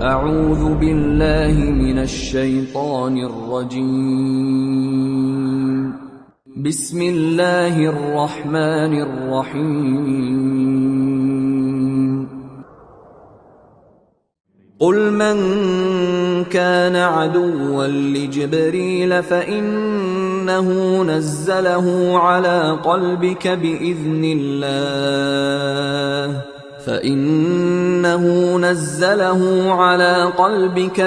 اعوذ باللہ من الشیطان الرجیم بسم اللہ الرحمن الرحیم قل من كان عدوا لجبريل فإنه نزله على قلبك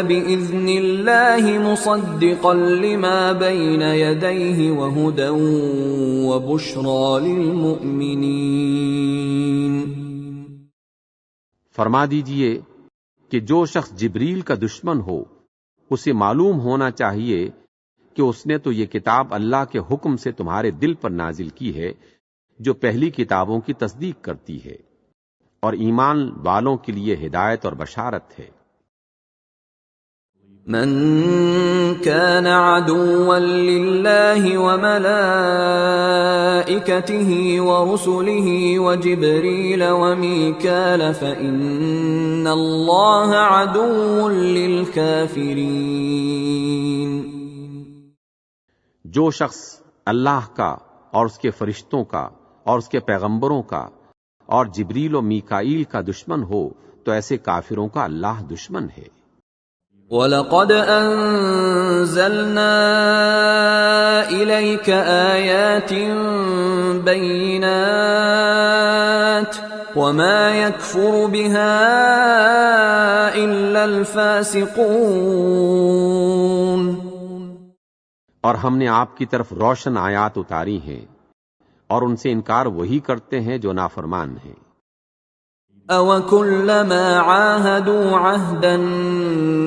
بإذن الله مصدقا لما بين يديه وهدى وبشرى للمؤمنين. فرما دیجئے کہ جو شخص جبریل کا دشمن ہو اسے معلوم ہونا چاہیے کہ اس نے تو یہ کتاب اللہ کے حکم سے تمہارے دل پر نازل کی ہے جو پہلی کتابوں کی تصدیق کرتی ہے اور ایمان والوں کے لیے ہدایت اور بشارت ہے. من كان عدوا لله وملائكته ورسله وجبريل وميكال فإن الله عدو للكافرين. جو شخص اللہ کا اور اس کے فرشتوں کا اور اس کے پیغمبروں کا اور جبریل و میکائیل کا دشمن ہو تو ایسے کافروں کا اللہ دشمن ہے. وَلَقَدْ أَنزَلْنَا إِلَيْكَ آيَاتٍ بَيِّنَاتٍ وَمَا يَكْفُرُ بِهَا إِلَّا الْفَاسِقُونَ. اور ہم نے آپ کی طرف روشن آیات اتاری ہیں اور ان سے انکار وہی کرتے ہیں جو نافرمان ہیں. أَوَكُلَّمَا عَاهَدُوا عَهْدًا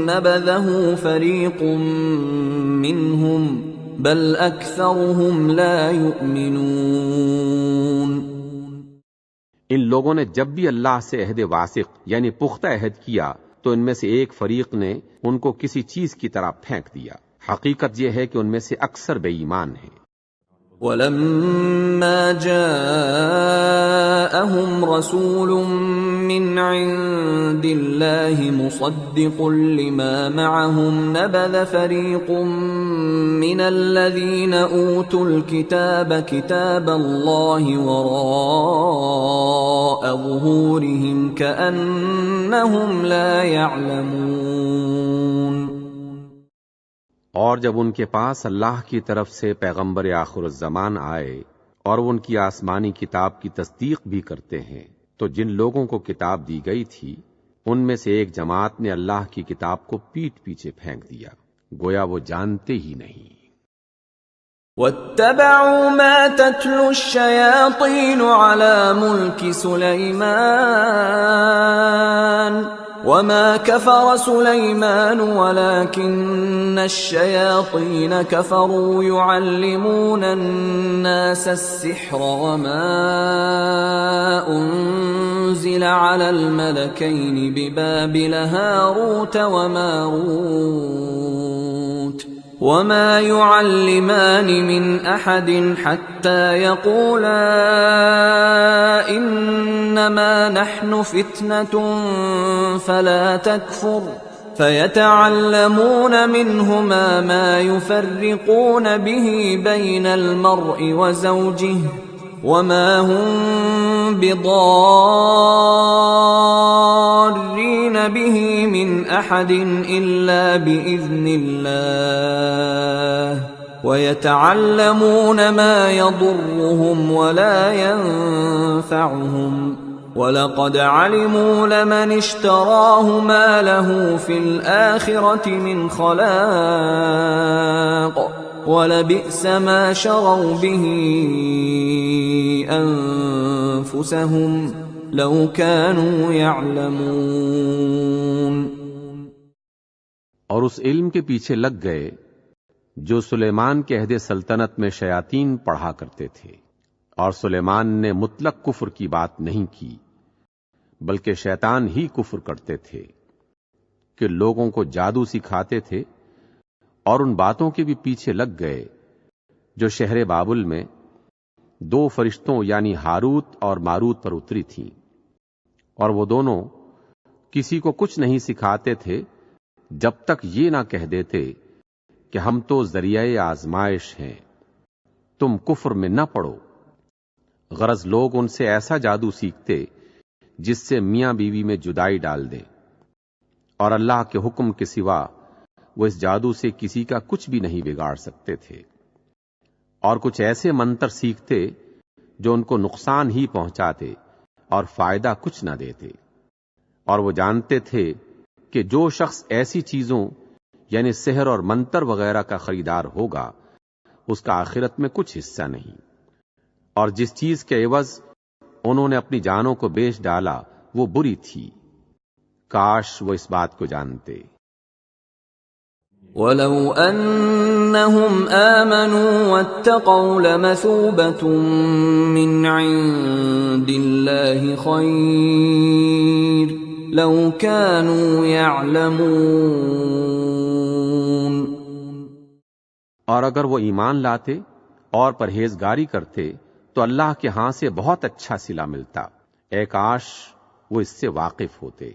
نَبَذَهُ فَرِيقٌ مِّنْهُمْ بَلْ أَكْثَرُهُمْ لَا يُؤْمِنُونَ. ان لوگوں نے جب بھی اللہ سے عہد واثق یعنی پختہ عہد کیا تو ان میں سے ایک فریق نے ان کو کسی چیز کی طرح پھینک دیا. حقیقت یہ ہے کہ ان میں سے اکثر بے ایمان ہیں. وَلَمَّا جَاءَهُمْ رَسُولٌ مِّنْ عِندِ اللَّهِ مُصَدِّقٌ لِّمَا مَعَهُمْ نَبَذَ فَرِيقٌ مِّنَ الَّذِينَ أُوتُوا الْكِتَابَ كِتَابَ اللَّهِ وَرَاءَ ظُهُورِهِمْ كَأَنَّهُمْ لَا يَعْلَمُونَ. اور جب ان کے پاس اللہ کی طرف سے پیغمبر آخر الزمان آئے اور وہ ان کی آسمانی کتاب کی تصدیق بھی کرتے ہیں تو جن لوگوں کو کتاب دی گئی تھی ان میں سے ایک جماعت نے اللہ کی کتاب کو پیٹھ پیچھے پھینک دیا گویا وہ جانتے ہی نہیں. وَاتَّبَعُوا مَا تَتْلُو الشَّيَاطِينُ عَلَى مُلْكِ سُلَيْمَانَ وَمَا كَفَرَ سُلَيْمَانُ وَلَكِنَّ الشَّيَاطِينَ كَفَرُوا يُعَلِّمُونَ النَّاسَ السِّحْرَ وَمَا أُنزِلَ عَلَى الْمَلَكَيْنِ بِبَابِلَ هَارُوتَ وَمَارُوتَ وَمَا يُعَلِّمَانِ مِنْ أَحَدٍ حَتَّى يَقُولَا إِنَّمَا نَحْنُ فِتْنَةٌ فَلَا تَكْفُرْ فَيَتَعَلَّمُونَ مِنْهُمَا مَا يُفَرِّقُونَ بِهِ بَيْنَ الْمَرْءِ وَزَوْجِهِ وَمَا هُمْ بِضَارِّينَ بِهِ مِنْ أَحَدٍ إِلَّا بِإِذْنِ اللَّهِ وَيَتَعَلَّمُونَ مَا يَضُرُّهُمْ وَلَا يَنفَعُهُمْ وَلَقَدْ عَلِمُوا لَمَنِ اشْتَرَاهُ مَا لَهُ فِي الْآخِرَةِ مِنْ خَلَاقٍ وَلَبِئْسَ مَا شَرَوْا بِهِ أَنفُسَهُمْ لَوْ كَانُوا يَعْلَمُونَ. اور اس علم کے پیچھے لگ گئے جو سلیمان کے عہد سلطنت میں شیاطین پڑھا کرتے تھے اور سلیمان نے مطلق کفر کی بات نہیں کی بلکہ شیطان ہی کفر کرتے تھے کہ لوگوں کو جادو سکھاتے تھے اور ان باتوں کے بھی پیچھے لگ گئے جو شہر بابل میں دو فرشتوں یعنی ہاروت اور ماروت پر اتری تھیں اور وہ دونوں کسی کو کچھ نہیں سکھاتے تھے جب تک یہ نہ کہہ دیتے کہ ہم تو ذریعہ آزمائش ہیں، تم کفر میں نہ پڑو۔ غرض لوگ ان سے ایسا جادو سیکھتے جس سے میاں بیوی میں جدائی ڈال دے، اور اللہ کے حکم کے سوا وہ اس جادو سے کسی کا کچھ بھی نہیں بگاڑ سکتے تھے، اور کچھ ایسے منتر سیکھتے جو ان کو نقصان ہی پہنچاتے اور فائدہ کچھ نہ دیتے، اور وہ جانتے تھے کہ جو شخص ایسی چیزوں یعنی سحر اور منتر وغیرہ کا خریدار ہوگا اس کا آخرت میں کچھ حصہ نہیں، اور جس چیز کے عوض انہوں نے اپنی جانوں کو بیچ ڈالا وہ بری تھی، کاش وہ اس بات کو جانتے۔ وَلَوْ أَنَّهُمْ آمَنُوا وَاتَّقَوْا لَمَثُوبَةٌ مِّنْ عِندِ اللَّهِ خَيْرٌ لَوْ كَانُوا يَعْلَمُونَ۔ اور اگر وہ ایمان لاتے اور پرہیزگاری کرتے تو اللہ کے ہاں سے بہت اچھا صلہ ملتا، اے کاش وہ اس سے واقف ہوتے۔